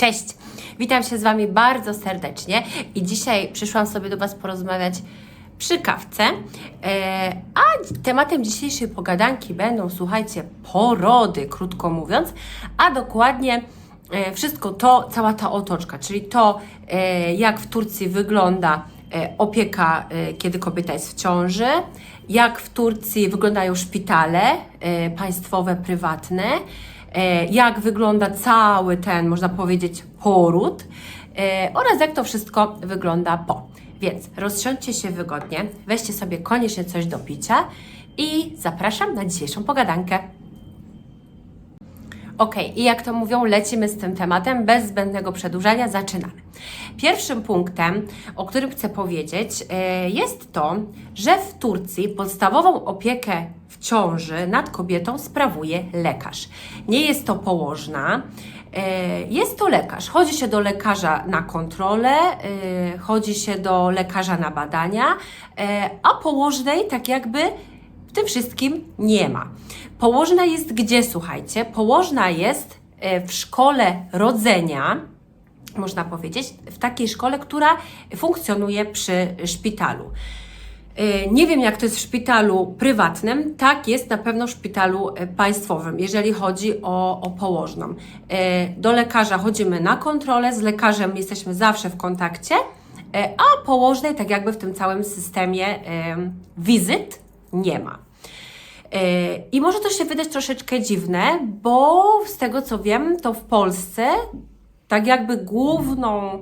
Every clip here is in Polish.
Cześć! Witam się z Wami bardzo serdecznie i dzisiaj przyszłam sobie do Was porozmawiać przy kawce, a tematem dzisiejszej pogadanki będą, słuchajcie, porody, krótko mówiąc, a dokładnie wszystko to, cała ta otoczka, czyli to, jak w Turcji wygląda opieka, kiedy kobieta jest w ciąży, jak w Turcji wyglądają szpitale państwowe, prywatne, jak wygląda cały ten, można powiedzieć, poród oraz jak to wszystko wygląda po. Więc rozsiądźcie się wygodnie, weźcie sobie koniecznie coś do picia i zapraszam na dzisiejszą pogadankę. Ok, i jak to mówią, lecimy z tym tematem, bez zbędnego przedłużania, zaczynamy. Pierwszym punktem, o którym chcę powiedzieć, jest to, że w Turcji podstawową opiekę w ciąży nad kobietą sprawuje lekarz. Nie jest to położna, jest to lekarz. Chodzi się do lekarza na kontrolę, chodzi się do lekarza na badania, a położnej tak jakby w tym wszystkim nie ma. Położna jest gdzie, słuchajcie? Położna jest w szkole rodzenia, można powiedzieć, w takiej szkole, która funkcjonuje przy szpitalu. Nie wiem, jak to jest w szpitalu prywatnym, tak jest na pewno w szpitalu państwowym, jeżeli chodzi o położną. Do lekarza chodzimy na kontrolę, z lekarzem jesteśmy zawsze w kontakcie, a położnej tak jakby w tym całym systemie wizyt nie ma. I może to się wydać troszeczkę dziwne, bo z tego co wiem, to w Polsce tak jakby główną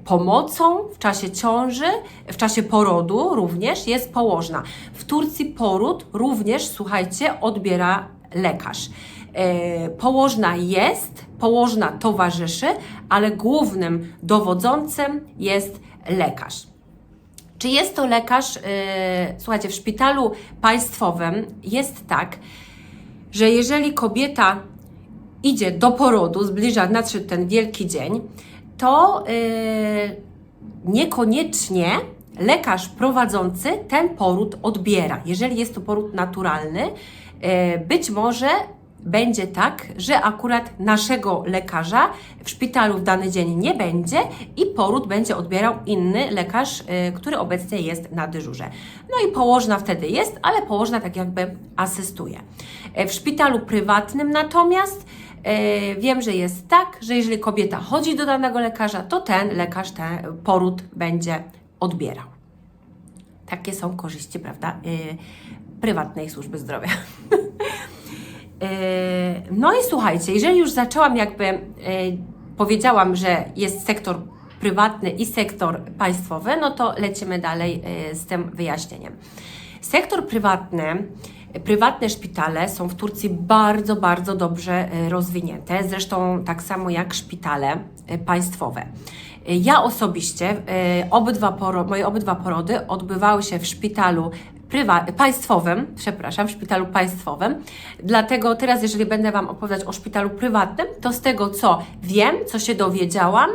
pomocą w czasie ciąży, w czasie porodu również jest położna. W Turcji poród również, słuchajcie, odbiera lekarz. Położna jest, położna towarzyszy, ale głównym dowodzącym jest lekarz. Czy jest to lekarz? Słuchajcie, w szpitalu państwowym jest tak, że jeżeli kobieta idzie do porodu, nadszedł ten wielki dzień, to niekoniecznie lekarz prowadzący ten poród odbiera. Jeżeli jest to poród naturalny, być może będzie tak, że akurat naszego lekarza w szpitalu w dany dzień nie będzie i poród będzie odbierał inny lekarz, który obecnie jest na dyżurze. No i położna wtedy jest, ale położna tak jakby asystuje. W szpitalu prywatnym natomiast wiem, że jest tak, że jeżeli kobieta chodzi do danego lekarza, to ten lekarz ten poród będzie odbierał. Takie są korzyści, prawda, prywatnej służby zdrowia. No i słuchajcie, jeżeli już zaczęłam powiedziałam, że jest sektor prywatny i sektor państwowy, no to lecimy dalej z tym wyjaśnieniem. Sektor prywatny, prywatne szpitale są w Turcji bardzo, bardzo dobrze rozwinięte, zresztą tak samo jak szpitale państwowe. Ja osobiście, moje obydwa porody odbywały się w szpitalu państwowym, w szpitalu państwowym. Dlatego teraz, jeżeli będę Wam opowiadać o szpitalu prywatnym, to z tego, co wiem, co się dowiedziałam,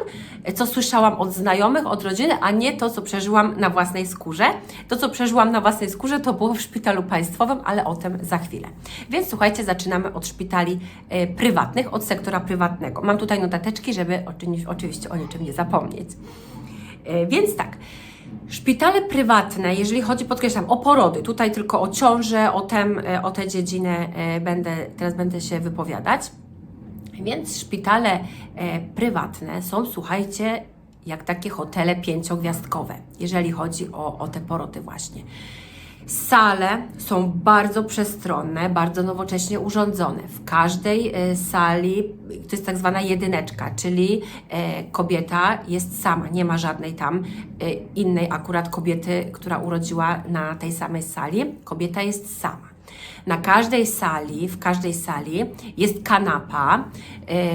co słyszałam od znajomych, od rodziny, a nie to, co przeżyłam na własnej skórze. To, co przeżyłam na własnej skórze, to było w szpitalu państwowym, ale o tym za chwilę. Więc słuchajcie, zaczynamy od szpitali prywatnych, od sektora prywatnego. Mam tutaj notateczki, żeby oczywiście o niczym nie zapomnieć. Więc tak. Szpitale prywatne, jeżeli chodzi, podkreślam, o porody, tutaj tylko o ciążę, o tę dziedzinę teraz będę się wypowiadać. Więc szpitale prywatne są, słuchajcie, jak takie hotele 5-gwiazdkowe, jeżeli chodzi o te porody właśnie. Sale są bardzo przestronne, bardzo nowocześnie urządzone. W każdej sali to jest tak zwana jedyneczka, czyli kobieta jest sama, nie ma żadnej tam innej akurat kobiety, która urodziła na tej samej sali. Kobieta jest sama. Na każdej sali, w każdej sali jest kanapa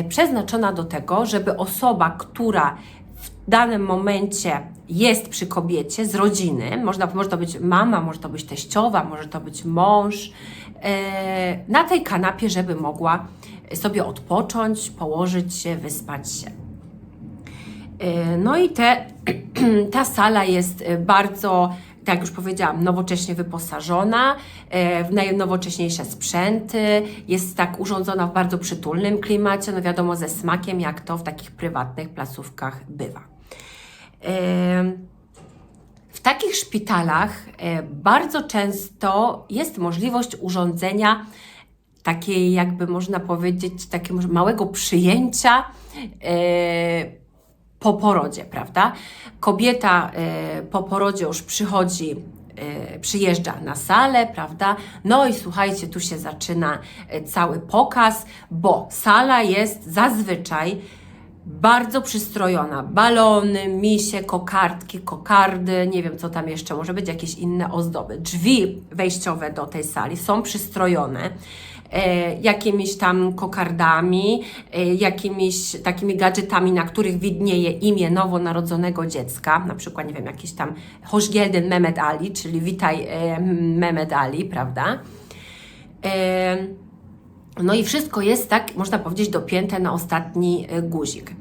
przeznaczona do tego, żeby osoba, która w danym momencie jest przy kobiecie z rodziny, może to być mama, może to być teściowa, może to być mąż, na tej kanapie, żeby mogła sobie odpocząć, położyć się, wyspać się. No i ta sala jest bardzo tak jak już powiedziałam, nowocześnie wyposażona, w najnowocześniejsze sprzęty, jest tak urządzona w bardzo przytulnym klimacie, no wiadomo, ze smakiem, jak to w takich prywatnych placówkach bywa. W takich szpitalach bardzo często jest możliwość urządzenia takiej, jakby można powiedzieć, takiego małego przyjęcia po porodzie, prawda? Kobieta po porodzie już przyjeżdża na salę, prawda? No i słuchajcie, tu się zaczyna cały pokaz, bo sala jest zazwyczaj bardzo przystrojona. Balony, misie, kokardki, kokardy, nie wiem co tam jeszcze, może być jakieś inne ozdoby. Drzwi wejściowe do tej sali są przystrojone jakimiś tam kokardami, jakimiś takimi gadżetami, na których widnieje imię nowonarodzonego dziecka, na przykład, nie wiem, jakiś tam Hoş geldin Mehmet Ali, czyli witaj Mehmet Ali, prawda? No i wszystko jest tak, można powiedzieć, dopięte na ostatni guzik.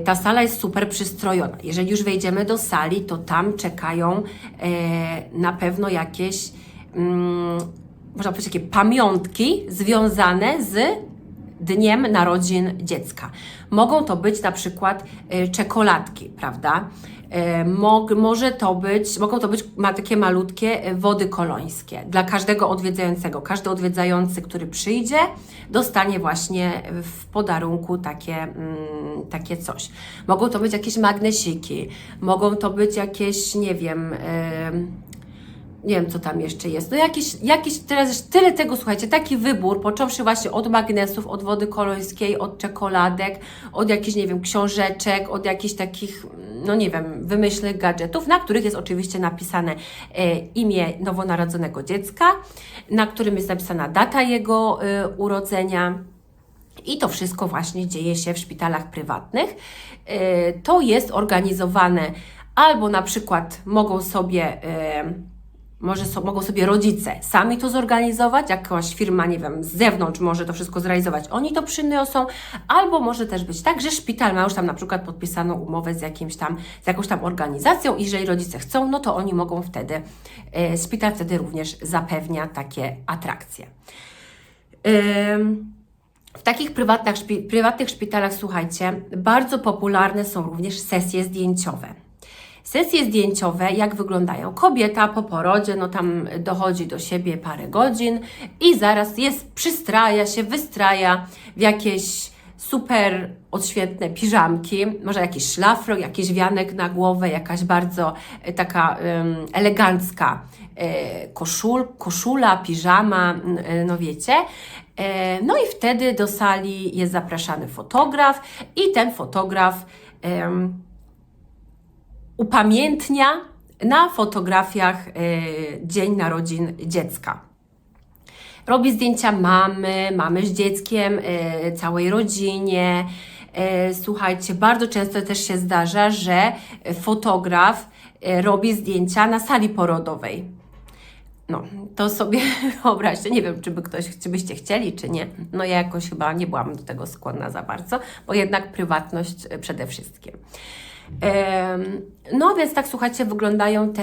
Ta sala jest super przystrojona. Jeżeli już wejdziemy do sali, to tam czekają na pewno jakieś, można powiedzieć, takie pamiątki związane z dniem narodzin dziecka. Mogą to być na przykład czekoladki, prawda? Mogą to być takie malutkie wody kolońskie dla każdego odwiedzającego. Każdy odwiedzający, który przyjdzie, dostanie właśnie w podarunku takie coś. Mogą to być jakieś magnesiki, mogą to być jakieś, nie wiem, co tam jeszcze jest. No jakieś teraz już tyle tego, słuchajcie, taki wybór, począwszy właśnie od magnesów, od wody kolońskiej, od czekoladek, od jakichś, nie wiem, książeczek, od jakichś takich, no nie wiem, wymyślnych gadżetów, na których jest oczywiście napisane imię nowonarodzonego dziecka, na którym jest napisana data jego urodzenia. I to wszystko właśnie dzieje się w szpitalach prywatnych. To jest organizowane albo na przykład mogą sobie rodzice sami to zorganizować, jakaś firma, nie wiem, z zewnątrz może to wszystko zrealizować, oni to przyniosą, albo może też być tak, że szpital ma już tam na przykład podpisaną umowę z jakąś tam organizacją i jeżeli rodzice chcą, no to oni mogą wtedy, szpital wtedy również zapewnia takie atrakcje. W takich prywatnych szpitalach, słuchajcie, bardzo popularne są również sesje zdjęciowe. Sesje zdjęciowe, jak wyglądają? Kobieta po porodzie, no tam dochodzi do siebie parę godzin i zaraz wystraja w jakieś super odświętne piżamki, może jakiś szlafrok, jakiś wianek na głowę, jakaś bardzo taka elegancka koszula, piżama, no wiecie. No i wtedy do sali jest zapraszany fotograf i ten fotograf upamiętnia na fotografiach dzień narodzin dziecka. Robi zdjęcia mamy z dzieckiem, całej rodzinie. Słuchajcie, bardzo często też się zdarza, że fotograf robi zdjęcia na sali porodowej. No, to sobie wyobraźcie, nie wiem, czy byście chcieli, czy nie. No ja jakoś chyba nie byłam do tego skłonna za bardzo, bo jednak prywatność przede wszystkim. No więc tak, słuchajcie, wyglądają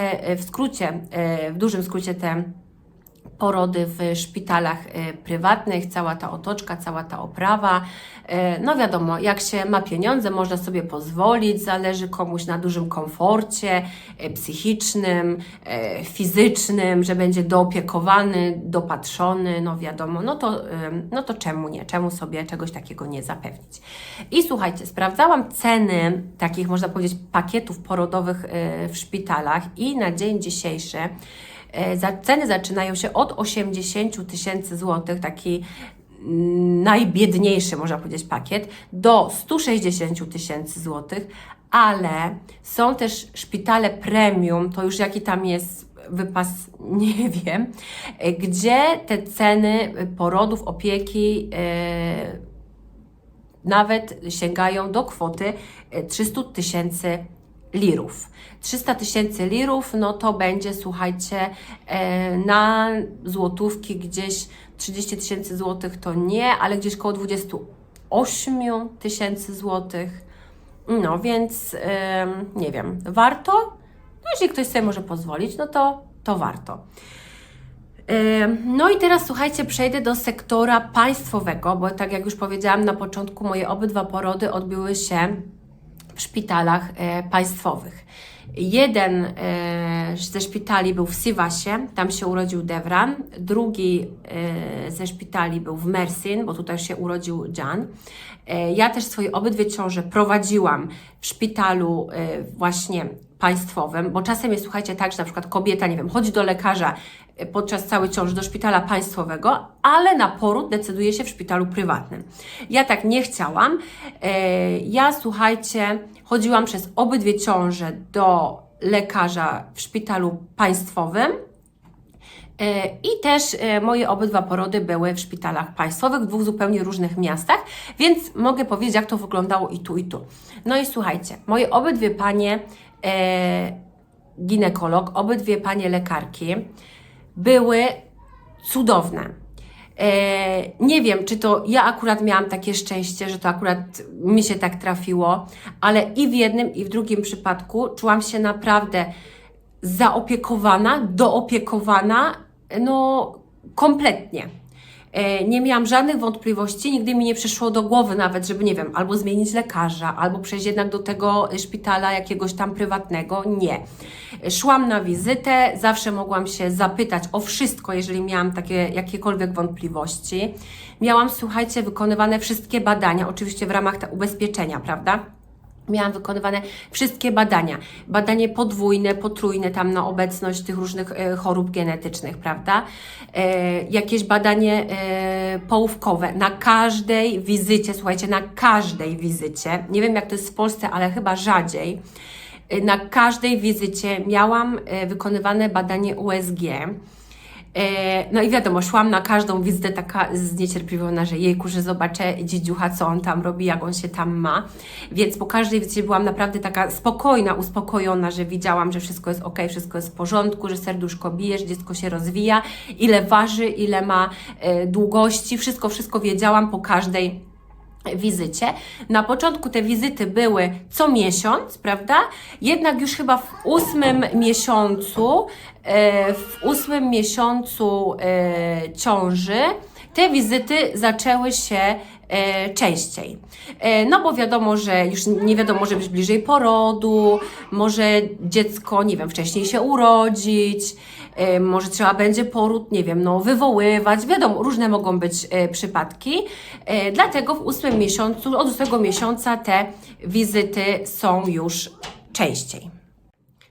w dużym skrócie te porody w szpitalach prywatnych, cała ta otoczka, cała ta oprawa. No wiadomo, jak się ma pieniądze, można sobie pozwolić, zależy komuś na dużym komforcie psychicznym, fizycznym, że będzie doopiekowany, dopatrzony, no wiadomo, no to czemu nie? Czemu sobie czegoś takiego nie zapewnić? I słuchajcie, sprawdzałam ceny takich, można powiedzieć, pakietów porodowych w szpitalach i na dzień dzisiejszy ceny zaczynają się od 80 000 złotych, taki najbiedniejszy, można powiedzieć, pakiet, do 160 000 złotych, ale są też szpitale premium, to już jaki tam jest wypas, nie wiem, gdzie te ceny porodów, opieki nawet sięgają do kwoty 300 000 lirów. 300 000 lirów, no to będzie, słuchajcie, na złotówki gdzieś 30 000 złotych to nie, ale gdzieś koło 28 000 złotych. No więc nie wiem, warto? jeżeli ktoś sobie może pozwolić, no to warto. No i teraz słuchajcie, przejdę do sektora państwowego, bo tak jak już powiedziałam na początku, moje obydwa porody odbyły się w szpitalach państwowych. Jeden ze szpitali był w Sivasie, tam się urodził Devran, drugi ze szpitali był w Mersin, bo tutaj się urodził Jan. Ja też swoje obydwie ciąże prowadziłam w szpitalu właśnie państwowym, bo czasem jest, słuchajcie, tak, że na przykład kobieta, nie wiem, chodzi do lekarza podczas całej ciąży do szpitala państwowego, ale na poród decyduje się w szpitalu prywatnym. Ja tak nie chciałam. Ja, słuchajcie, chodziłam przez obydwie ciąże do lekarza w szpitalu państwowym i też moje obydwa porody były w szpitalach państwowych, w dwóch zupełnie różnych miastach, więc mogę powiedzieć, jak to wyglądało i tu, i tu. No i słuchajcie, moje obydwie panie ginekolog, obydwie panie lekarki były cudowne. Nie wiem, czy to ja akurat miałam takie szczęście, że to akurat mi się tak trafiło, ale i w jednym, i w drugim przypadku czułam się naprawdę zaopiekowana, doopiekowana, no kompletnie. Nie miałam żadnych wątpliwości, nigdy mi nie przyszło do głowy nawet, żeby, nie wiem, albo zmienić lekarza, albo przejść jednak do tego szpitala jakiegoś tam prywatnego. Nie. Szłam na wizytę, zawsze mogłam się zapytać o wszystko, jeżeli miałam takie jakiekolwiek wątpliwości. Miałam, słuchajcie, wykonywane wszystkie badania, oczywiście w ramach ubezpieczenia, prawda? Miałam wykonywane wszystkie badania. Badanie podwójne, potrójne tam na obecność tych różnych chorób genetycznych, prawda? Jakieś badanie połówkowe. Na każdej wizycie, słuchajcie, na każdej wizycie, nie wiem jak to jest w Polsce, ale chyba rzadziej, na każdej wizycie miałam wykonywane badanie USG. No i wiadomo, szłam na każdą wizytę taka zniecierpliwiona, że jejku, że zobaczę dziedziucha, co on tam robi, jak on się tam ma. Więc po każdej wizycie byłam naprawdę taka spokojna, uspokojona, że widziałam, że wszystko jest ok, wszystko jest w porządku, że serduszko bije, że dziecko się rozwija, ile waży, ile ma długości, wszystko wiedziałam po każdej wizycie. Na początku te wizyty były co miesiąc, prawda? Jednak już chyba w 8 miesiącu ciąży te wizyty zaczęły się częściej. No bo wiadomo, że już nie wiadomo, może być bliżej porodu, może dziecko, nie wiem, wcześniej się urodzić, może trzeba będzie poród, nie wiem, no wywoływać, wiadomo, różne mogą być przypadki. Dlatego w 8 miesiącu, od 8 miesiąca te wizyty są już częściej.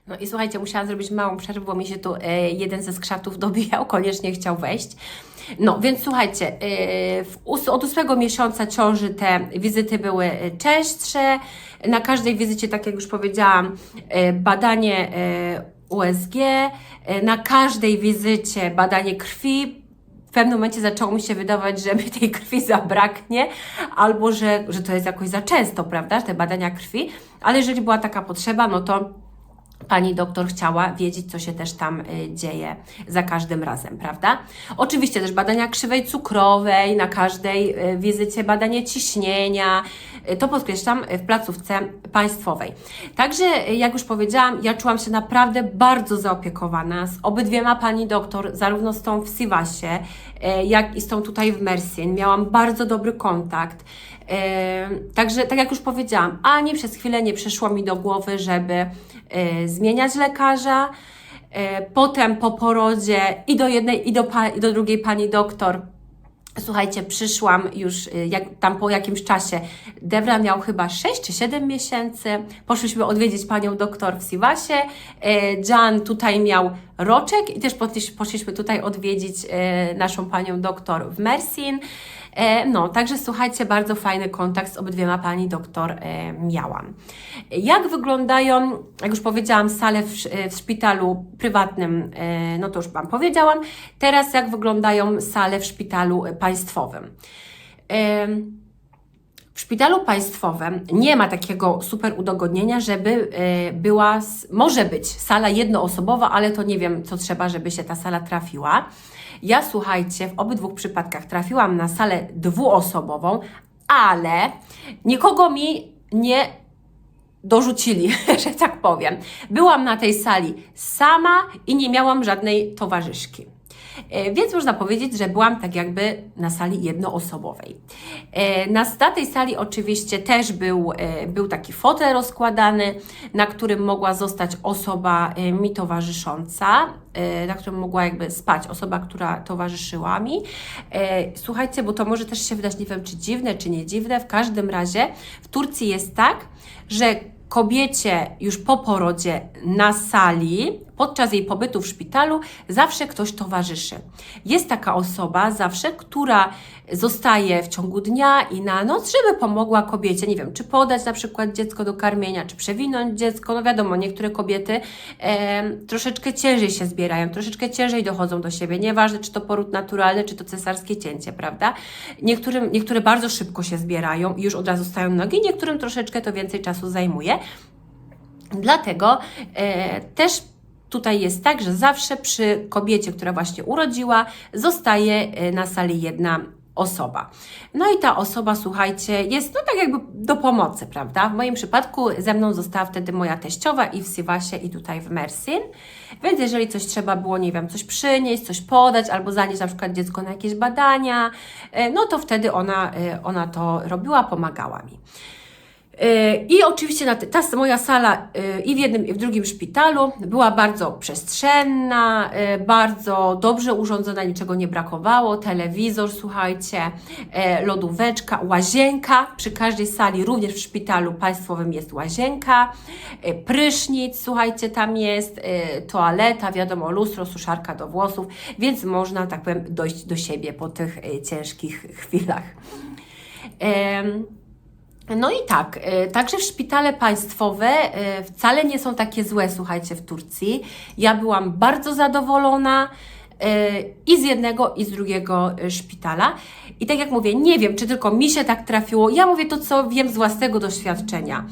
No i słuchajcie, musiałam zrobić małą przerwę, bo mi się tu jeden ze skrzatów dobijał, koniecznie chciał wejść. No, więc słuchajcie, od 8 miesiąca ciąży te wizyty były częstsze. Na każdej wizycie, tak jak już powiedziałam, badanie USG, na każdej wizycie badanie krwi. W pewnym momencie zaczęło mi się wydawać, że mi tej krwi zabraknie, albo że to jest jakoś za często, prawda, te badania krwi, ale jeżeli była taka potrzeba, no to pani doktor chciała wiedzieć, co się też tam dzieje za każdym razem, prawda? Oczywiście też badania krzywej cukrowej, na każdej wizycie badanie ciśnienia, to podkreślam, w placówce państwowej. Także, jak już powiedziałam, ja czułam się naprawdę bardzo zaopiekowana z obydwiema pani doktor, zarówno z tą w Sivasie, jak i z tą tutaj w Mersin. Miałam bardzo dobry kontakt. Także, tak jak już powiedziałam, ani przez chwilę nie przyszło mi do głowy, żeby zmieniać lekarza. Potem po porodzie i do jednej, i do drugiej pani doktor, słuchajcie, przyszłam już tam po jakimś czasie. Devran miał chyba 6 czy 7 miesięcy. Poszliśmy odwiedzić panią doktor w Sivasie. Jan tutaj miał roczek i też poszliśmy tutaj odwiedzić naszą panią doktor w Mersin. No, także słuchajcie, bardzo fajny kontakt z obydwiema pani doktor miałam. Jak wyglądają, jak już powiedziałam, sale w szpitalu prywatnym, no to już Wam powiedziałam. Teraz jak wyglądają sale w szpitalu państwowym. W szpitalu państwowym nie ma takiego super udogodnienia, żeby może być sala jednoosobowa, ale to nie wiem, co trzeba, żeby się ta sala trafiła. Ja, słuchajcie, w obydwu przypadkach trafiłam na salę dwuosobową, ale nikogo mi nie dorzucili, że tak powiem. Byłam na tej sali sama i nie miałam żadnej towarzyszki. Więc można powiedzieć, że byłam tak jakby na sali jednoosobowej. Na tej sali oczywiście też był taki fotel rozkładany, na którym mogła zostać osoba mi towarzysząca, na którym mogła jakby spać osoba, która towarzyszyła mi. Słuchajcie, bo to może też się wydać, nie wiem czy dziwne, czy nie dziwne, w każdym razie w Turcji jest tak, że kobiecie już po porodzie na sali, podczas jej pobytu w szpitalu, zawsze ktoś towarzyszy. Jest taka osoba zawsze, która zostaje w ciągu dnia i na noc, żeby pomogła kobiecie, nie wiem, czy podać na przykład dziecko do karmienia, czy przewinąć dziecko. No wiadomo, niektóre kobiety troszeczkę ciężej się zbierają, troszeczkę ciężej dochodzą do siebie. Nieważne, czy to poród naturalny, czy to cesarskie cięcie, prawda? Niektóre bardzo szybko się zbierają i już od razu stają nogi, niektórym troszeczkę to więcej czasu zajmuje. Dlatego też tutaj jest tak, że zawsze przy kobiecie, która właśnie urodziła, zostaje na sali jedna osoba. No i ta osoba, słuchajcie, jest no tak jakby do pomocy, prawda? W moim przypadku ze mną została wtedy moja teściowa i w Sivasie i tutaj w Mersin. Więc jeżeli coś trzeba było, nie wiem, coś przynieść, coś podać albo zanieść na przykład dziecko na jakieś badania, no to wtedy ona to robiła, pomagała mi. I oczywiście ta moja sala i w jednym i w drugim szpitalu była bardzo przestrzenna, bardzo dobrze urządzona, niczego nie brakowało, telewizor, słuchajcie, lodóweczka, łazienka, przy każdej sali, również w szpitalu państwowym jest łazienka, prysznic, słuchajcie, tam jest, toaleta, wiadomo, lustro, suszarka do włosów, więc można, tak powiem, dojść do siebie po tych ciężkich chwilach. No i tak, także szpitale państwowe wcale nie są takie złe, słuchajcie, w Turcji. Ja byłam bardzo zadowolona i z jednego, i z drugiego szpitala. I tak jak mówię, nie wiem, czy tylko mi się tak trafiło. Ja mówię to, co wiem z własnego doświadczenia.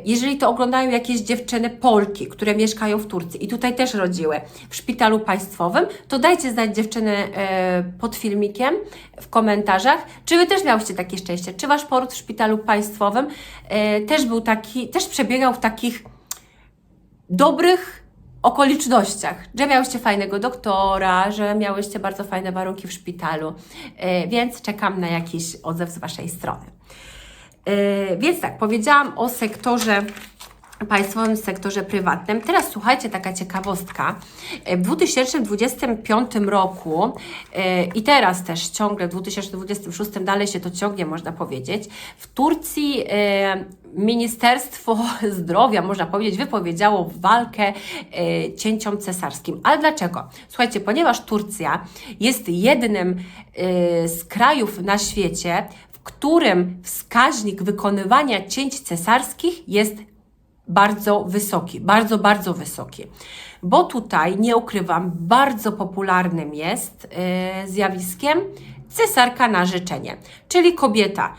Jeżeli to oglądają jakieś dziewczyny Polki, które mieszkają w Turcji i tutaj też rodziły w szpitalu państwowym, to dajcie znać dziewczyny pod filmikiem w komentarzach, czy Wy też miałyście takie szczęście, czy Wasz poród w szpitalu państwowym też przebiegał w takich dobrych okolicznościach, że miałyście fajnego doktora, że miałyście bardzo fajne warunki w szpitalu, więc czekam na jakiś odzew z Waszej strony. Więc tak, powiedziałam o sektorze państwowym, sektorze prywatnym. Teraz słuchajcie, taka ciekawostka. W 2025 roku i teraz też ciągle w 2026 dalej się to ciągnie, można powiedzieć. W Turcji Ministerstwo Zdrowia, można powiedzieć, wypowiedziało walkę cięciom cesarskim. Ale dlaczego? Słuchajcie, ponieważ Turcja jest jednym z krajów na świecie, w którym wskaźnik wykonywania cięć cesarskich jest bardzo wysoki, bardzo, bardzo wysoki. Bo tutaj, nie ukrywam, bardzo popularnym jest zjawiskiem cesarka na życzenie. Czyli kobieta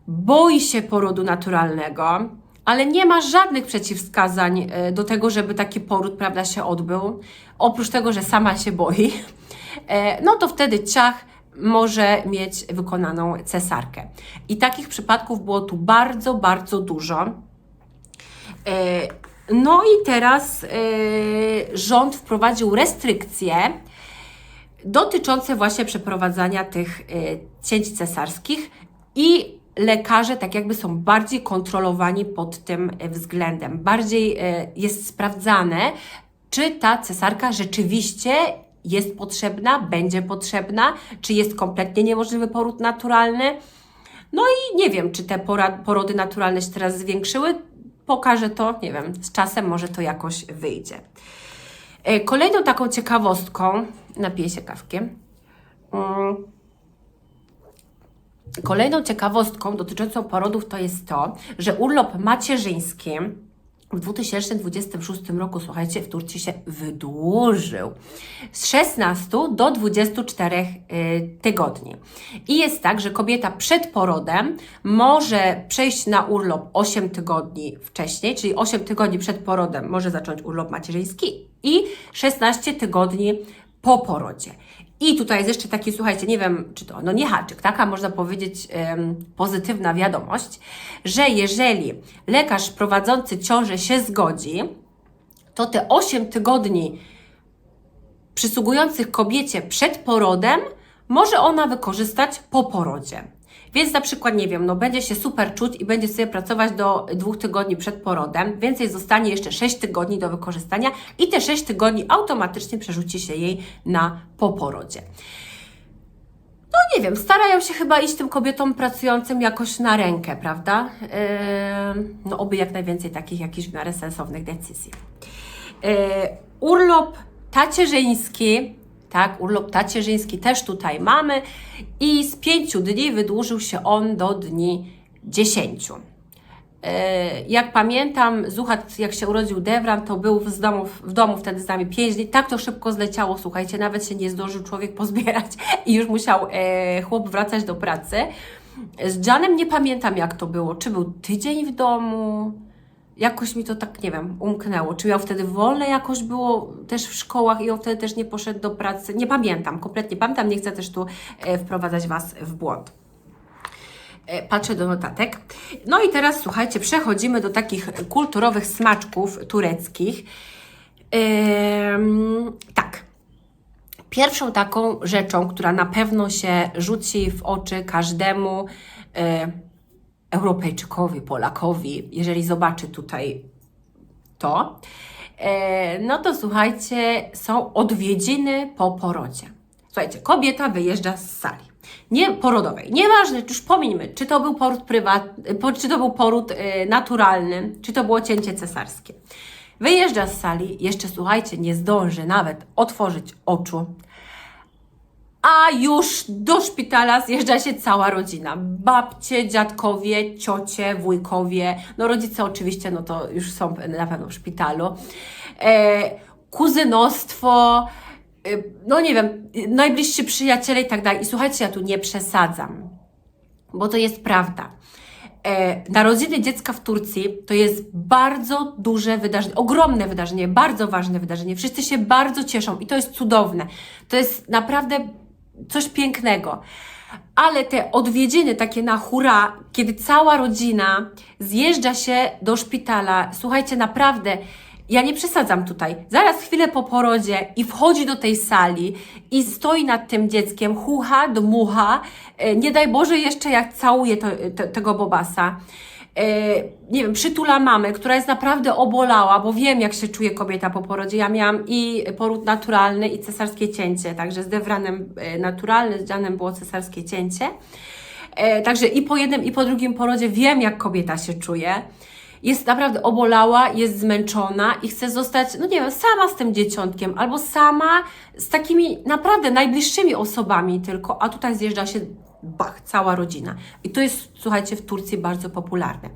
boi się porodu naturalnego, ale nie ma żadnych przeciwwskazań do tego, żeby taki poród, prawda, się odbył. Oprócz tego, że sama się boi, no to wtedy ciach może mieć wykonaną cesarkę. I takich przypadków było tu bardzo, bardzo dużo. No i teraz rząd wprowadził restrykcje dotyczące właśnie przeprowadzania tych cięć cesarskich i lekarze tak jakby są bardziej kontrolowani pod tym względem. Bardziej jest sprawdzane, czy ta cesarka rzeczywiście jest potrzebna, będzie potrzebna, czy jest kompletnie niemożliwy poród naturalny. No i nie wiem, czy te porody naturalne się teraz zwiększyły. Pokażę to, nie wiem, z czasem może to jakoś wyjdzie. Kolejną taką ciekawostką, napiję się kawkiem. Kolejną ciekawostką dotyczącą porodów to jest to, że urlop macierzyński w 2026 roku, słuchajcie, w Turcji się wydłużył z 16 do 24 tygodni. I jest tak, że kobieta przed porodem może przejść na urlop 8 tygodni wcześniej, czyli 8 tygodni przed porodem może zacząć urlop macierzyński i 16 tygodni po porodzie. I tutaj jest jeszcze taki, słuchajcie, nie wiem, czy to, no nie haczyk, taka można powiedzieć pozytywna wiadomość, że jeżeli lekarz prowadzący ciążę się zgodzi, to te 8 tygodni przysługujących kobiecie przed porodem może ona wykorzystać po porodzie. Więc na przykład, nie wiem, no będzie się super czuć i będzie sobie pracować do 2 tygodni przed porodem, więcej zostanie jeszcze 6 tygodni do wykorzystania i te 6 tygodni automatycznie przerzuci się jej na po porodzie. No nie wiem, starają się chyba iść tym kobietom pracującym jakoś na rękę, prawda? No oby jak najwięcej takich jakichś w miarę sensownych decyzji. Urlop tacierzyński, tak, urlop tacierzyński też tutaj mamy i z 5 dni wydłużył się on do dni 10. Jak pamiętam, Zuchat, jak się urodził Devran, to był w domu wtedy z nami 5 dni. Tak to szybko zleciało, słuchajcie, nawet się nie zdążył człowiek pozbierać i już musiał chłop wracać do pracy. Z Janem nie pamiętam, jak to było. Czy był tydzień w domu? Jakoś mi to tak, nie wiem, umknęło. Czy miał wtedy wolne jakoś było też w szkołach i on wtedy też nie poszedł do pracy? Nie pamiętam, kompletnie pamiętam, nie chcę też tu wprowadzać Was w błąd. Patrzę do notatek. No i teraz, słuchajcie, przechodzimy do takich kulturowych smaczków tureckich. Tak. Pierwszą taką rzeczą, która na pewno się rzuci w oczy każdemu Europejczykowi, Polakowi, jeżeli zobaczy tutaj to, no to słuchajcie, są odwiedziny po porodzie. Słuchajcie, kobieta wyjeżdża z sali nie porodowej. Nieważne, już pomińmy, czy to był poród prywatny, czy to był poród naturalny, czy to było cięcie cesarskie. Wyjeżdża z sali, jeszcze słuchajcie, nie zdąży nawet otworzyć oczu, a już do szpitala zjeżdża się cała rodzina. Babcie, dziadkowie, ciocie, wujkowie, no rodzice oczywiście, no to już są na pewno w szpitalu. Kuzynostwo, no nie wiem, najbliżsi przyjaciele i tak dalej. I słuchajcie, ja tu nie przesadzam, bo to jest prawda. Narodziny dziecka w Turcji to jest bardzo duże wydarzenie, ogromne wydarzenie, bardzo ważne wydarzenie. Wszyscy się bardzo cieszą i to jest cudowne. To jest naprawdę coś pięknego. Ale te odwiedziny takie na hura, kiedy cała rodzina zjeżdża się do szpitala, słuchajcie, naprawdę, ja nie przesadzam tutaj. Zaraz chwilę po porodzie i wchodzi do tej sali i stoi nad tym dzieckiem, chucha, dmucha, nie daj Boże jeszcze jak całuje tego bobasa. Nie wiem, przytula mamę, która jest naprawdę obolała, bo wiem, jak się czuje kobieta po porodzie. Ja miałam i poród naturalny, i cesarskie cięcie, także z Devranem naturalny, z Janem było cesarskie cięcie. Także i po jednym, i po drugim porodzie wiem, jak kobieta się czuje. Jest naprawdę obolała, jest zmęczona i chce zostać, no nie wiem, sama z tym dzieciątkiem, albo sama z takimi naprawdę najbliższymi osobami tylko, a tutaj zjeżdża się bach, cała rodzina. I to jest, słuchajcie, w Turcji bardzo popularne.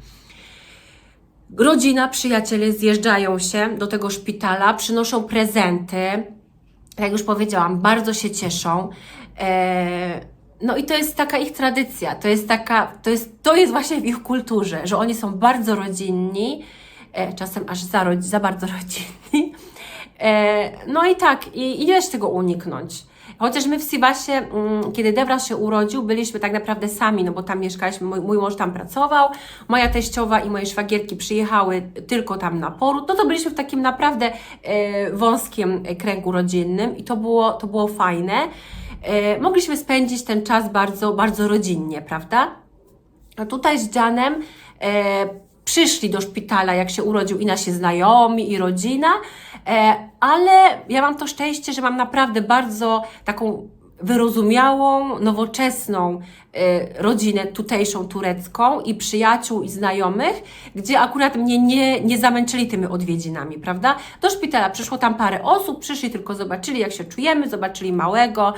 Rodzina, przyjaciele zjeżdżają się do tego szpitala, przynoszą prezenty, jak już powiedziałam, bardzo się cieszą. No i to jest taka ich tradycja, to jest właśnie w ich kulturze, że oni są bardzo rodzinni, czasem aż za bardzo rodzinni. No i tak, i nie da się tego uniknąć. Chociaż my w Sivasie, kiedy Devran się urodził, byliśmy tak naprawdę sami, no bo tam mieszkaliśmy, mój mąż tam pracował, moja teściowa i moje szwagierki przyjechały tylko tam na poród, no to byliśmy w takim naprawdę wąskim kręgu rodzinnym i to było fajne. Mogliśmy spędzić ten czas bardzo, bardzo rodzinnie, prawda? A tutaj z Janem przyszli do szpitala, jak się urodził i nasi znajomi, i rodzina, ale ja mam to szczęście, że mam naprawdę bardzo taką wyrozumiałą, nowoczesną rodzinę tutejszą turecką i przyjaciół i znajomych, gdzie akurat mnie nie zamęczyli tymi odwiedzinami, prawda? Do szpitala przyszło tam parę osób, przyszli tylko zobaczyli, jak się czujemy, zobaczyli małego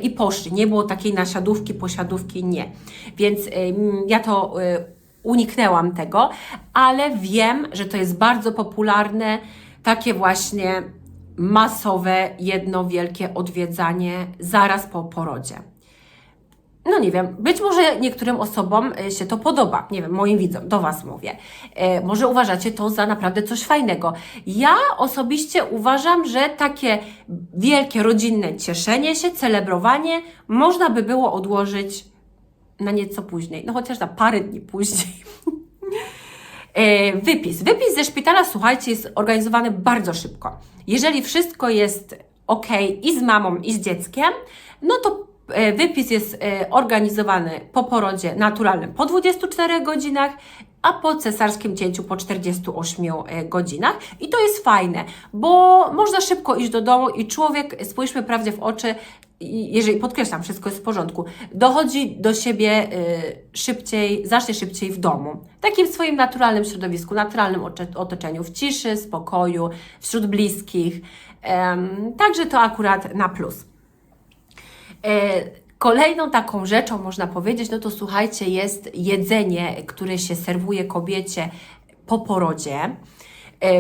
i poszli. Nie było takiej nasiadówki, posiadówki, nie. Więc ja to uniknęłam tego, ale wiem, że to jest bardzo popularne, takie właśnie masowe, jedno wielkie odwiedzanie zaraz po porodzie. no nie wiem, być może niektórym osobom się to podoba, nie wiem, moim widzom, do Was mówię. Może uważacie to za naprawdę coś fajnego. Ja osobiście uważam, że takie wielkie rodzinne cieszenie się, celebrowanie można by było odłożyć na nieco później, no chociaż na parę dni później. Wypis. Wypis ze szpitala, słuchajcie, jest organizowany bardzo szybko. Jeżeli wszystko jest ok i z mamą, i z dzieckiem, no to wypis jest organizowany po porodzie naturalnym po 24 godzinach, a po cesarskim cięciu po 48 godzinach. I to jest fajne, bo można szybko iść do domu i człowiek, spójrzmy prawdzie w oczy, jeżeli, podkreślam, wszystko jest w porządku, dochodzi do siebie szybciej, znacznie szybciej w domu. W takim swoim naturalnym środowisku, naturalnym otoczeniu, w ciszy, spokoju, wśród bliskich. Także to akurat na plus. Kolejną taką rzeczą, można powiedzieć, no to słuchajcie, jest jedzenie, które się serwuje kobiecie po porodzie.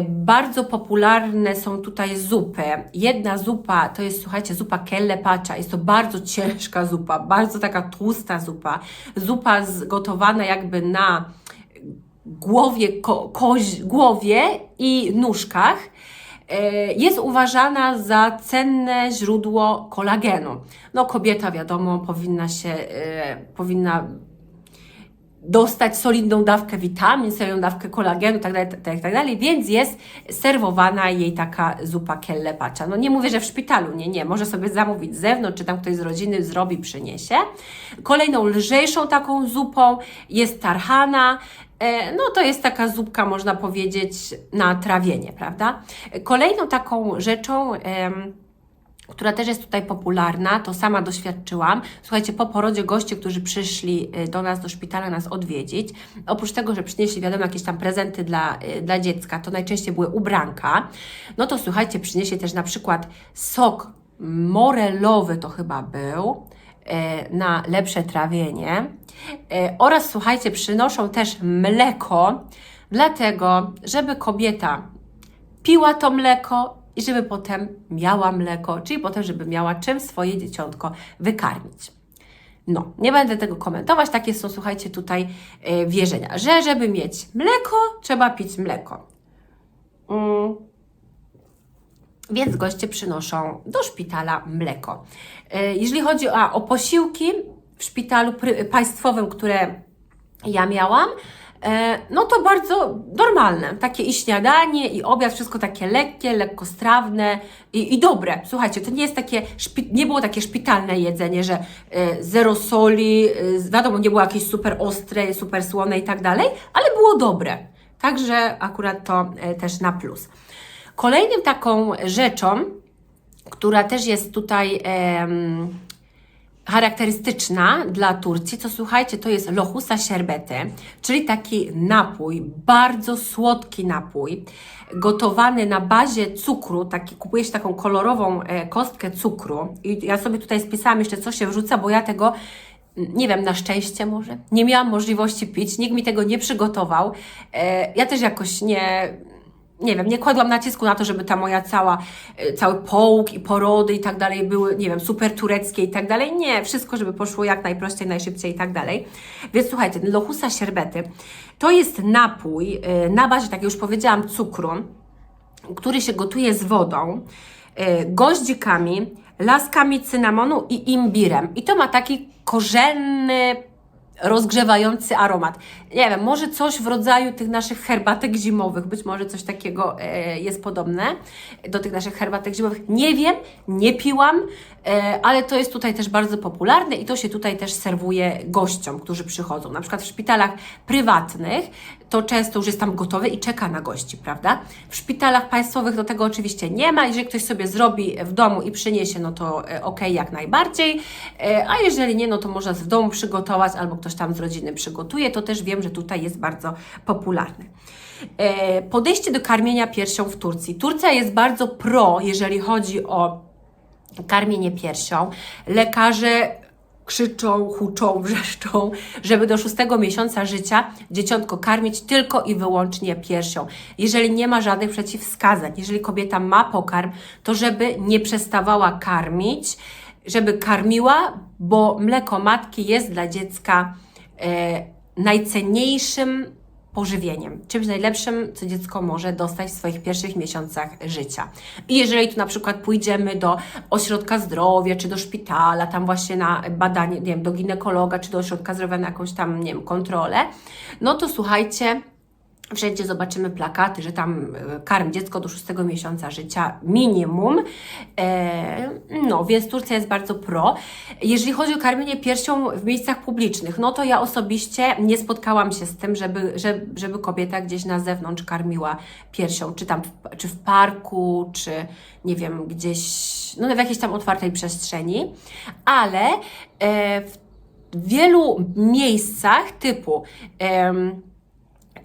Bardzo popularne są tutaj zupy. Jedna zupa to jest, słuchajcie, zupa kelle pacha. Jest to bardzo ciężka zupa, bardzo taka tłusta zupa. Zupa zgotowana jakby na głowie i nóżkach. Jest uważana za cenne źródło kolagenu. No kobieta, wiadomo, powinna dostać solidną dawkę witamin, solidną dawkę kolagenu, tak dalej, więc jest serwowana jej taka zupa kelle pacha. No nie mówię, że w szpitalu, nie, może sobie zamówić z zewnątrz, czy tam ktoś z rodziny zrobi, przyniesie. Kolejną lżejszą taką zupą jest tarhana. No to jest taka zupka, można powiedzieć, na trawienie, prawda? Kolejną taką rzeczą, która też jest tutaj popularna, to sama doświadczyłam. Słuchajcie, po porodzie goście, którzy przyszli do nas, do szpitala nas odwiedzić, oprócz tego, że przynieśli, wiadomo, jakieś tam prezenty dla dziecka, to najczęściej były ubranka, no to słuchajcie, przynieśli też na przykład sok morelowy, to chyba był, na lepsze trawienie. Oraz słuchajcie, przynoszą też mleko, dlatego, żeby kobieta piła to mleko i żeby potem miała mleko, czyli potem, żeby miała czym swoje dzieciątko wykarmić. No, nie będę tego komentować, takie są, słuchajcie, tutaj wierzenia, że żeby mieć mleko, trzeba pić mleko. Więc goście przynoszą do szpitala mleko. Jeżeli chodzi o posiłki w szpitalu państwowym, które ja miałam, no to bardzo normalne. Takie i śniadanie, i obiad, wszystko takie lekkie, lekkostrawne i dobre. Słuchajcie, to nie jest takie, nie było takie szpitalne jedzenie, że zero soli, wiadomo, nie było jakieś super ostre, super słone i tak dalej, ale było dobre. Także akurat to też na plus. Kolejnym taką rzeczą, która też jest tutaj charakterystyczna dla Turcji, to słuchajcie, to jest lohusa sherbety, czyli taki napój, bardzo słodki napój, gotowany na bazie cukru, kupuje się taką kolorową kostkę cukru i ja sobie tutaj spisałam jeszcze, co się wrzuca, bo ja tego, nie wiem, na szczęście może, nie miałam możliwości pić, nikt mi tego nie przygotował, ja też jakoś nie wiem, nie kładłam nacisku na to, żeby ta moja cały połóg i porody i tak dalej były, nie wiem, super tureckie i tak dalej. Nie, wszystko, żeby poszło jak najprościej, najszybciej i tak dalej. Więc słuchajcie, lohusa sherbety to jest napój na bazie, tak jak już powiedziałam, cukru, który się gotuje z wodą, goździkami, laskami cynamonu i imbirem. I to ma taki korzenny, rozgrzewający aromat. Nie wiem, może coś w rodzaju tych naszych herbatek zimowych, być może coś takiego jest podobne do tych naszych herbatek zimowych. Nie wiem, nie piłam, ale to jest tutaj też bardzo popularne i to się tutaj też serwuje gościom, którzy przychodzą. Na przykład w szpitalach prywatnych to często już jest tam gotowe i czeka na gości, prawda? W szpitalach państwowych do tego oczywiście nie ma. Jeżeli ktoś sobie zrobi w domu i przyniesie, no to okej, jak najbardziej. A jeżeli nie, no to można w domu przygotować albo ktoś tam z rodziny przygotuje. To też wiem, że tutaj jest bardzo popularne. Podejście do karmienia piersią w Turcji. Turcja jest bardzo pro, jeżeli chodzi o karmienie piersią. Lekarze krzyczą, huczą, wrzeszczą, żeby do 6 miesiąca życia dzieciątko karmić tylko i wyłącznie piersią. Jeżeli nie ma żadnych przeciwwskazań, jeżeli kobieta ma pokarm, to żeby nie przestawała karmić, żeby karmiła, bo mleko matki jest dla dziecka najcenniejszym pożywieniem, czymś najlepszym, co dziecko może dostać w swoich pierwszych miesiącach życia. I jeżeli tu na przykład pójdziemy do ośrodka zdrowia, czy do szpitala, tam właśnie na badanie, nie wiem, do ginekologa, czy do ośrodka zdrowia na jakąś tam, nie wiem, kontrolę, no to słuchajcie, wszędzie zobaczymy plakaty, że tam karm dziecko do 6 miesiąca życia minimum. No, więc Turcja jest bardzo pro. Jeżeli chodzi o karmienie piersią w miejscach publicznych, no to ja osobiście nie spotkałam się z tym, żeby kobieta gdzieś na zewnątrz karmiła piersią, czy w parku, czy nie wiem, gdzieś, no w jakiejś tam otwartej przestrzeni, ale w wielu miejscach typu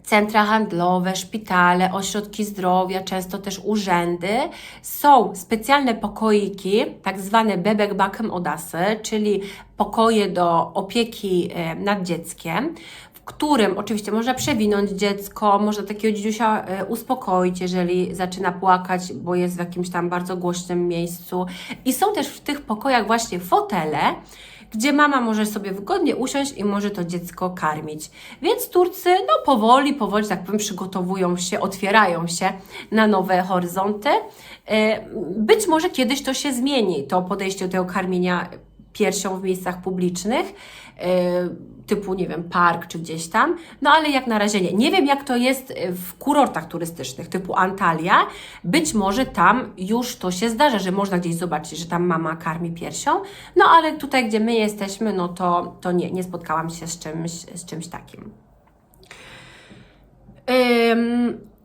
centra handlowe, szpitale, ośrodki zdrowia, często też urzędy, są specjalne pokoiki, tak zwane bebek bakım odası, czyli pokoje do opieki nad dzieckiem, w którym oczywiście można przewinąć dziecko, można takiego dzidziusia uspokoić, jeżeli zaczyna płakać, bo jest w jakimś tam bardzo głośnym miejscu. I są też w tych pokojach właśnie fotele, gdzie mama może sobie wygodnie usiąść i może to dziecko karmić. Więc Turcy, no powoli, tak powiem, przygotowują się, otwierają się na nowe horyzonty. Być może kiedyś to się zmieni, to podejście do tego karmienia piersią w miejscach publicznych, typu, nie wiem, park czy gdzieś tam, no ale jak na razie nie. Nie wiem, jak to jest w kurortach turystycznych typu Antalya, być może tam już to się zdarza, że można gdzieś zobaczyć, że tam mama karmi piersią, no ale tutaj, gdzie my jesteśmy, no to nie spotkałam się z czymś takim.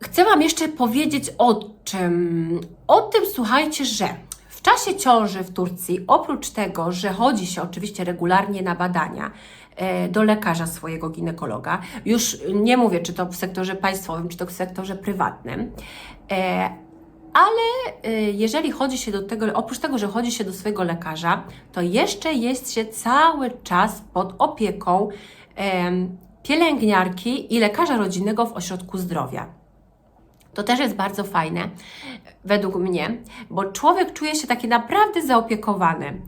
Chcę Wam jeszcze powiedzieć o czym? O tym, słuchajcie, że w czasie ciąży w Turcji, oprócz tego, że chodzi się oczywiście regularnie na badania do lekarza swojego ginekologa, już nie mówię, czy to w sektorze państwowym, czy to w sektorze prywatnym, ale jeżeli chodzi się do tego, oprócz tego, że chodzi się do swojego lekarza, to jeszcze jest się cały czas pod opieką pielęgniarki i lekarza rodzinnego w ośrodku zdrowia. To też jest bardzo fajne, według mnie, bo człowiek czuje się taki naprawdę zaopiekowany.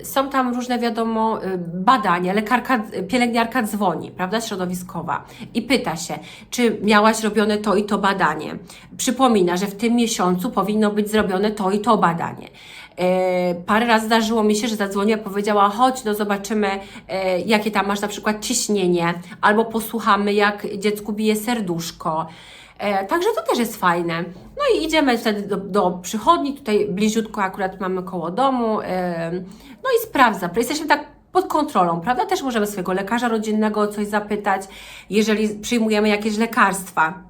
Są tam różne, wiadomo, badania, pielęgniarka dzwoni, prawda, środowiskowa i pyta się, czy miałaś robione to i to badanie. Przypomina, że w tym miesiącu powinno być zrobione to i to badanie. Parę razy zdarzyło mi się, że zadzwoniła, powiedziała, chodź, no zobaczymy, jakie tam masz na przykład ciśnienie, albo posłuchamy, jak dziecku bije serduszko. Także to też jest fajne. No i idziemy wtedy do przychodni, tutaj bliziutko akurat mamy koło domu, no i sprawdza. Jesteśmy tak pod kontrolą, prawda? Też możemy swojego lekarza rodzinnego o coś zapytać, jeżeli przyjmujemy jakieś lekarstwa.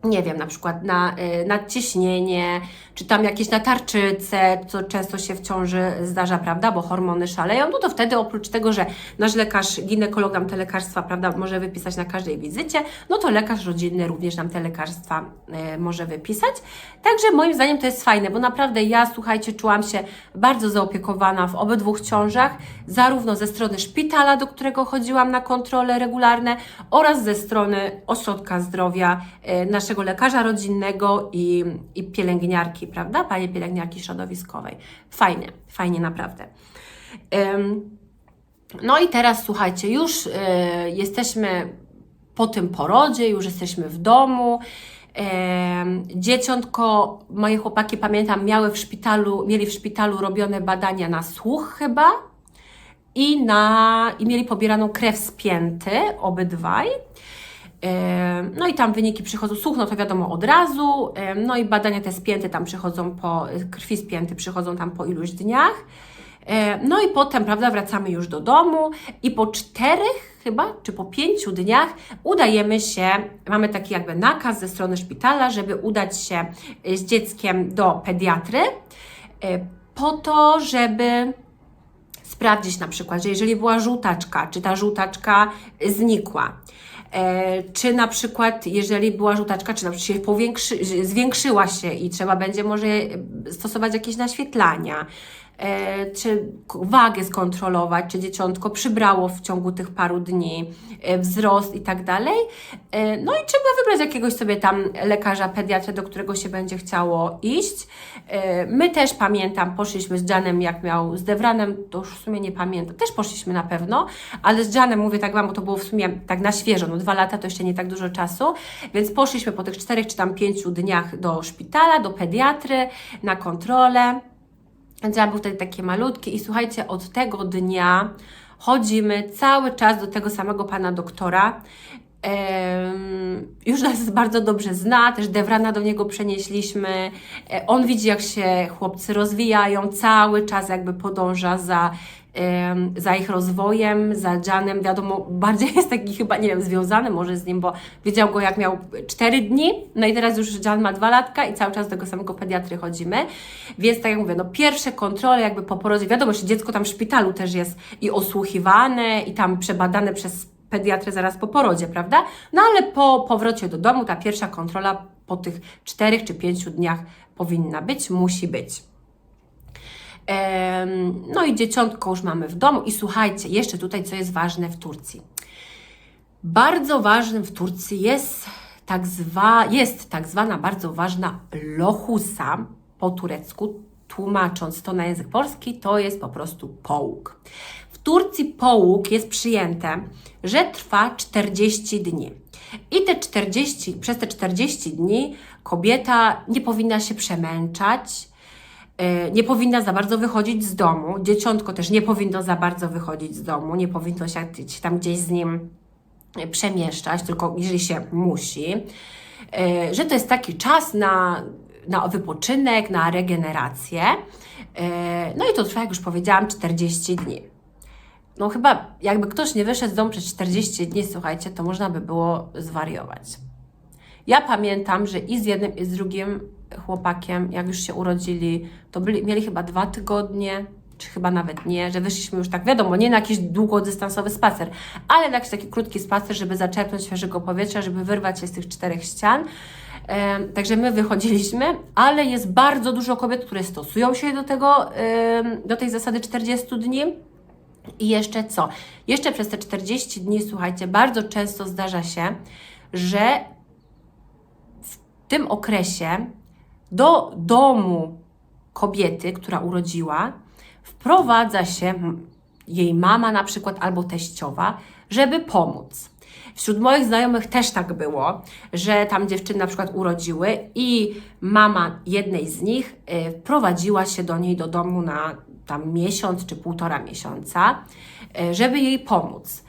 Nie wiem, na przykład na nadciśnienie, czy tam jakieś natarczyce, co często się w ciąży zdarza, prawda, bo hormony szaleją, no to wtedy oprócz tego, że nasz lekarz, ginekolog nam te lekarstwa, prawda, może wypisać na każdej wizycie, no to lekarz rodzinny również nam te lekarstwa może wypisać. Także moim zdaniem to jest fajne, bo naprawdę ja, słuchajcie, czułam się bardzo zaopiekowana w obydwu ciążach, zarówno ze strony szpitala, do którego chodziłam na kontrole regularne, oraz ze strony ośrodka zdrowia, naszego lekarza rodzinnego i pielęgniarki, prawda? Pani pielęgniarki środowiskowej. Fajnie naprawdę. No i teraz słuchajcie, już jesteśmy po tym porodzie, już jesteśmy w domu. Dzieciątko, moje chłopaki, pamiętam, mieli w szpitalu robione badania na słuch chyba i mieli pobieraną krew z pięty, obydwaj. No i tam wyniki przychodzą, słuch, no to wiadomo od razu, no i badania te spięte tam przychodzą krwi spięty przychodzą tam po iluś dniach, no i potem, prawda, wracamy już do domu i po 4 chyba, czy po 5 dniach udajemy się, mamy taki jakby nakaz ze strony szpitala, żeby udać się z dzieckiem do pediatry, po to, żeby sprawdzić na przykład, że jeżeli była żółtaczka, czy ta żółtaczka znikła, czy na przykład, jeżeli była żółtaczka, czy na przykład się zwiększyła się i trzeba będzie może stosować jakieś naświetlania, czy wagę skontrolować, czy dzieciątko przybrało w ciągu tych paru dni, wzrost i tak dalej. No i trzeba wybrać jakiegoś sobie tam lekarza, pediatrę, do którego się będzie chciało iść. My też pamiętam, poszliśmy z Janem, jak miał z Devranem, to już w sumie nie pamiętam, też poszliśmy na pewno, ale z Janem, mówię tak Wam, bo to było w sumie tak na świeżo, no 2 lata to jeszcze nie tak dużo czasu, więc poszliśmy po tych 4 czy tam 5 dniach do szpitala, do pediatry, na kontrolę. Jan był wtedy taki malutki i słuchajcie, od tego dnia chodzimy cały czas do tego samego pana doktora. Już nas bardzo dobrze zna, też Devrana do niego przenieśliśmy. On widzi, jak się chłopcy rozwijają, cały czas jakby podąża za ich rozwojem, za Janem. Wiadomo, bardziej jest taki chyba, nie wiem, związany może z nim, bo widział go jak miał 4 dni, no i teraz już Jan ma 2 latka i cały czas do tego samego pediatry chodzimy. Więc tak jak mówię, no pierwsze kontrole jakby po porodzie, wiadomo, że dziecko tam w szpitalu też jest i osłuchiwane i tam przebadane przez pediatrę zaraz po porodzie, prawda? No ale po powrocie do domu ta pierwsza kontrola po tych 4 czy 5 dniach powinna być, musi być. No i dzieciątko już mamy w domu i słuchajcie, jeszcze tutaj co jest ważne w Turcji. Bardzo ważnym w Turcji jest tak zwana bardzo ważna lohusa po turecku, tłumacząc to na język polski, to jest po prostu połóg. W Turcji połóg jest przyjęte, że trwa 40 dni. I przez te 40 dni kobieta nie powinna się przemęczać, nie powinna za bardzo wychodzić z domu, dzieciątko też nie powinno za bardzo wychodzić z domu, nie powinno się tam gdzieś z nim przemieszczać, tylko jeżeli się musi, że to jest taki czas na wypoczynek, na regenerację. No i to trwa, jak już powiedziałam, 40 dni. No chyba jakby ktoś nie wyszedł z domu przez 40 dni, słuchajcie, to można by było zwariować. Ja pamiętam, że i z jednym, i z drugim chłopakiem, jak już się urodzili, to mieli chyba 2 tygodnie, czy chyba nawet nie, że wyszliśmy już tak, wiadomo, nie na jakiś długodystansowy spacer, ale na jakiś taki krótki spacer, żeby zaczerpnąć świeżego powietrza, żeby wyrwać się z tych 4 ścian. Także my wychodziliśmy, ale jest bardzo dużo kobiet, które stosują się do tej zasady 40 dni. I jeszcze co? Jeszcze przez te 40 dni, słuchajcie, bardzo często zdarza się, że w tym okresie do domu kobiety, która urodziła, wprowadza się jej mama na przykład albo teściowa, żeby pomóc. Wśród moich znajomych też tak było, że tam dziewczyny na przykład urodziły i mama jednej z nich wprowadziła się do niej do domu na tam miesiąc czy 1,5 miesiąca, żeby jej pomóc.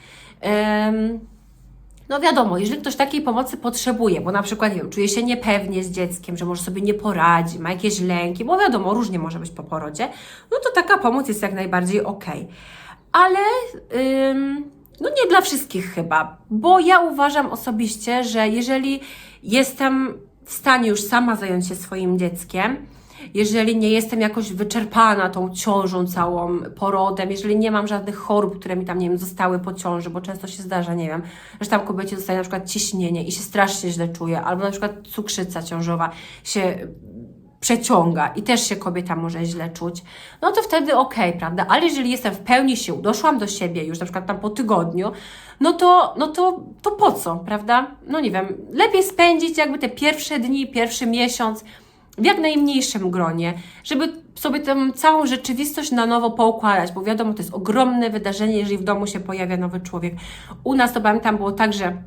No wiadomo, jeżeli ktoś takiej pomocy potrzebuje, bo na przykład, nie wiem, czuje się niepewnie z dzieckiem, że może sobie nie poradzi, ma jakieś lęki, bo wiadomo, różnie może być po porodzie, no to taka pomoc jest jak najbardziej okej. Ale no nie dla wszystkich chyba, bo ja uważam osobiście, że jeżeli jestem w stanie już sama zająć się swoim dzieckiem, jeżeli nie jestem jakoś wyczerpana tą ciążą całą, porodem, jeżeli nie mam żadnych chorób, które mi tam, nie wiem, zostały po ciąży, bo często się zdarza, nie wiem, że tam kobiecie zostaje na przykład ciśnienie i się strasznie źle czuje, albo na przykład cukrzyca ciążowa się przeciąga i też się kobieta może źle czuć, no to wtedy okej, prawda? Ale jeżeli jestem w pełni sił, doszłam do siebie już na przykład tam po tygodniu, no to po co, prawda? No nie wiem, lepiej spędzić jakby te pierwsze dni, pierwszy miesiąc w jak najmniejszym gronie, żeby sobie tę całą rzeczywistość na nowo poukładać, bo wiadomo, to jest ogromne wydarzenie, jeżeli w domu się pojawia nowy człowiek. U nas to pamiętam było tak, że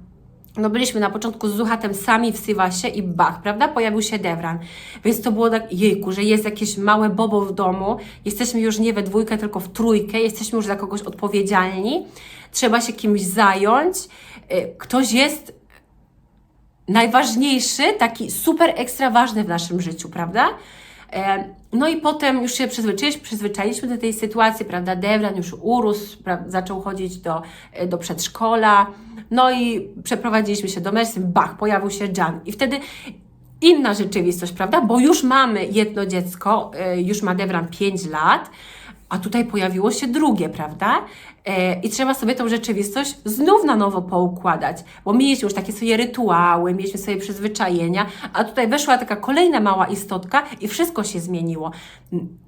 no byliśmy na początku z Zuhatem sami w Sivasie i bach, prawda? Pojawił się Devran. Więc to było tak, jejku, że jest jakieś małe bobo w domu, jesteśmy już nie we 2, tylko w 3, jesteśmy już za kogoś odpowiedzialni, trzeba się kimś zająć, ktoś jest najważniejszy, taki super ekstra ważny w naszym życiu, prawda? No i potem już się przyzwyczailiśmy do tej sytuacji, prawda? Devran już urósł, zaczął chodzić do przedszkola, no i przeprowadziliśmy się do Mersin, bach, pojawił się Jan. I wtedy inna rzeczywistość, prawda? Bo już mamy jedno dziecko, już ma Devran 5 lat, a tutaj pojawiło się drugie, prawda? I trzeba sobie tą rzeczywistość znów na nowo poukładać, bo mieliśmy już takie swoje rytuały, mieliśmy swoje przyzwyczajenia, a tutaj weszła taka kolejna mała istotka i wszystko się zmieniło.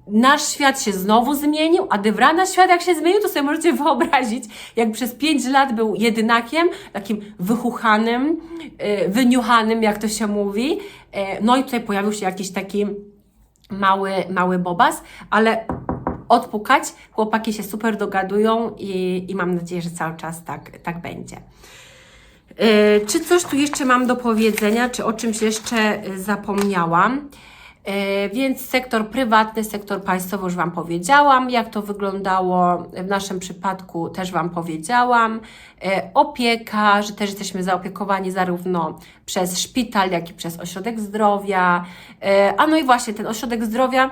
Nasz świat się znowu zmienił, a Dewrana świat jak się zmienił, to sobie możecie wyobrazić, jak przez 5 lat był jedynakiem, takim wychuchanym, wyniuchanym, jak to się mówi. No i tutaj pojawił się jakiś taki mały bobas, ale odpukać, chłopaki się super dogadują i mam nadzieję, że cały czas tak będzie. Czy coś tu jeszcze mam do powiedzenia, czy o czymś jeszcze zapomniałam? Więc sektor prywatny, sektor państwowy już Wam powiedziałam, jak to wyglądało w naszym przypadku też Wam powiedziałam. Opieka, że też jesteśmy zaopiekowani zarówno przez szpital, jak i przez ośrodek zdrowia. A no i właśnie ten ośrodek zdrowia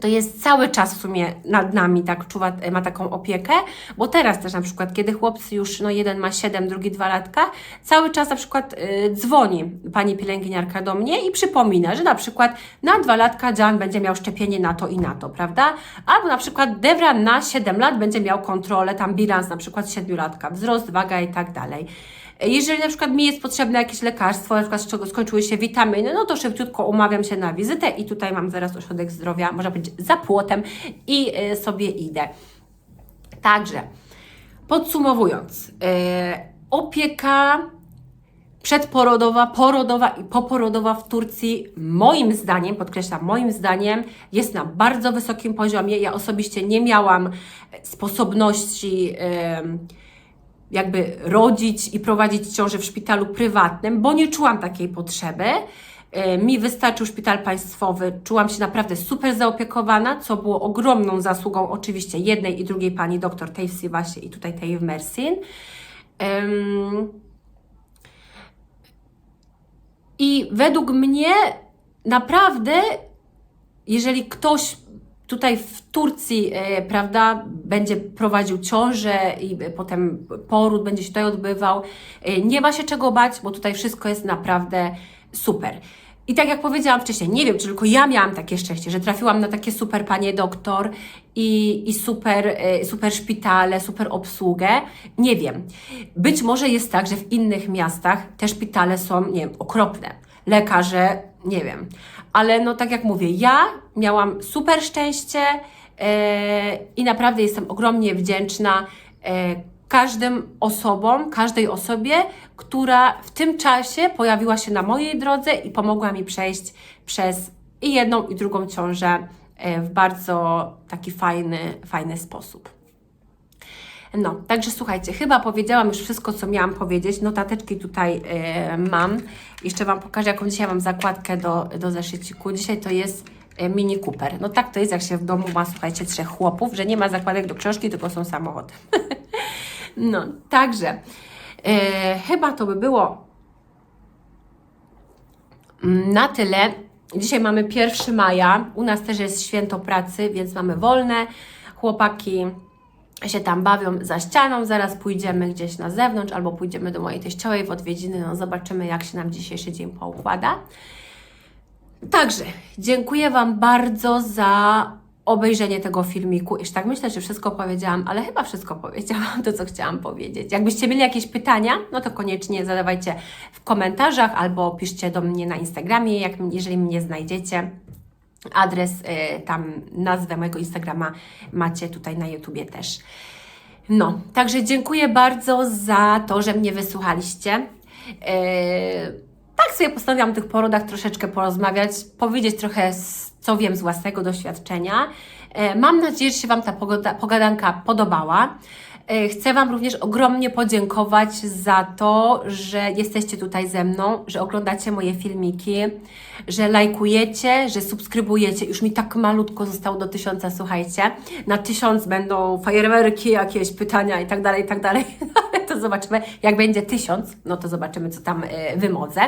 to jest cały czas w sumie nad nami, tak czuwa, ma taką opiekę, bo teraz też na przykład, kiedy chłopcy już, no jeden ma 7, drugi 2 latka, cały czas na przykład dzwoni pani pielęgniarka do mnie i przypomina, że na przykład na 2 latka Jan będzie miał szczepienie na to i na to, prawda? Albo na przykład Devran na 7 lat będzie miał kontrolę, tam bilans na przykład 7-latka, wzrost, waga i tak dalej. Jeżeli na przykład mi jest potrzebne jakieś lekarstwo, na przykład z czego skończyły się witaminy, no to szybciutko umawiam się na wizytę i tutaj mam zaraz ośrodek zdrowia, można powiedzieć za płotem i sobie idę. Także podsumowując, opieka przedporodowa, porodowa i poporodowa w Turcji moim zdaniem, podkreślam moim zdaniem, jest na bardzo wysokim poziomie. Ja osobiście nie miałam sposobności jakby rodzić i prowadzić ciążę w szpitalu prywatnym, bo nie czułam takiej potrzeby. Mi wystarczył szpital państwowy, czułam się naprawdę super zaopiekowana, co było ogromną zasługą oczywiście jednej i drugiej pani doktor Tejsi Wasie i tutaj tej w Mersin. I według mnie naprawdę, jeżeli ktoś tutaj w Turcji, prawda, będzie prowadził ciążę i potem poród będzie się tutaj odbywał, nie ma się czego bać, bo tutaj wszystko jest naprawdę super. I tak jak powiedziałam wcześniej, nie wiem, czy tylko ja miałam takie szczęście, że trafiłam na takie super panie doktor i super szpitale, super obsługę. Nie wiem. Być może jest tak, że w innych miastach te szpitale są, nie wiem, okropne. Lekarze, nie wiem. Ale no tak jak mówię, ja miałam super szczęście i naprawdę jestem ogromnie wdzięczna każdej osobie, która w tym czasie pojawiła się na mojej drodze i pomogła mi przejść przez i jedną i drugą ciążę w bardzo taki fajny sposób. No, także słuchajcie, chyba powiedziałam już wszystko, co miałam powiedzieć. Notateczki tutaj mam. Jeszcze Wam pokażę, jaką dzisiaj mam zakładkę do zeszyciku. Dzisiaj to jest Mini Cooper. No tak to jest, jak się w domu ma, słuchajcie, 3 chłopów, że nie ma zakładek do książki, tylko są samochody. No, także chyba to by było na tyle. Dzisiaj mamy 1 maja. U nas też jest święto pracy, więc mamy wolne. Chłopaki się tam bawią za ścianą, zaraz pójdziemy gdzieś na zewnątrz albo pójdziemy do mojej teściowej w odwiedziny, no zobaczymy, jak się nam dzisiejszy dzień poukłada. Także dziękuję Wam bardzo za obejrzenie tego filmiku. Już tak myślę, że wszystko powiedziałam, ale chyba wszystko powiedziałam to, co chciałam powiedzieć. Jakbyście mieli jakieś pytania, no to koniecznie zadawajcie w komentarzach albo piszcie do mnie na Instagramie, jeżeli mnie znajdziecie. Adres, tam nazwę mojego Instagrama macie tutaj na YouTubie też. No, także dziękuję bardzo za to, że mnie wysłuchaliście. Tak sobie postanowiłam o tych porodach troszeczkę porozmawiać, powiedzieć trochę, co wiem z własnego doświadczenia. Mam nadzieję, że się Wam ta pogadanka podobała. Chcę Wam również ogromnie podziękować za to, że jesteście tutaj ze mną, że oglądacie moje filmiki, że lajkujecie, że subskrybujecie. Już mi tak malutko zostało do 1000, słuchajcie. Na 1000 będą fajerwerki, jakieś pytania i tak dalej, i tak dalej. To zobaczymy, jak będzie 1000, no to zobaczymy, co tam wymodzę.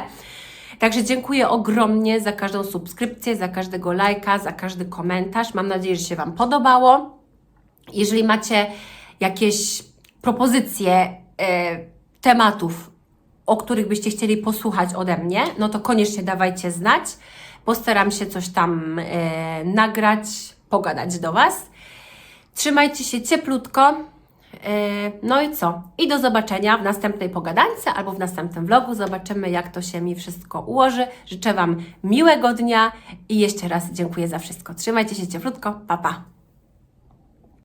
Także dziękuję ogromnie za każdą subskrypcję, za każdego lajka, za każdy komentarz. Mam nadzieję, że się Wam podobało. Jeżeli macie jakieś propozycje tematów, o których byście chcieli posłuchać ode mnie, no to koniecznie dawajcie znać. Postaram się coś tam nagrać, pogadać do Was. Trzymajcie się cieplutko. No i co? I do zobaczenia w następnej pogadance albo w następnym vlogu. Zobaczymy, jak to się mi wszystko ułoży. Życzę Wam miłego dnia i jeszcze raz dziękuję za wszystko. Trzymajcie się cieplutko. Pa, pa.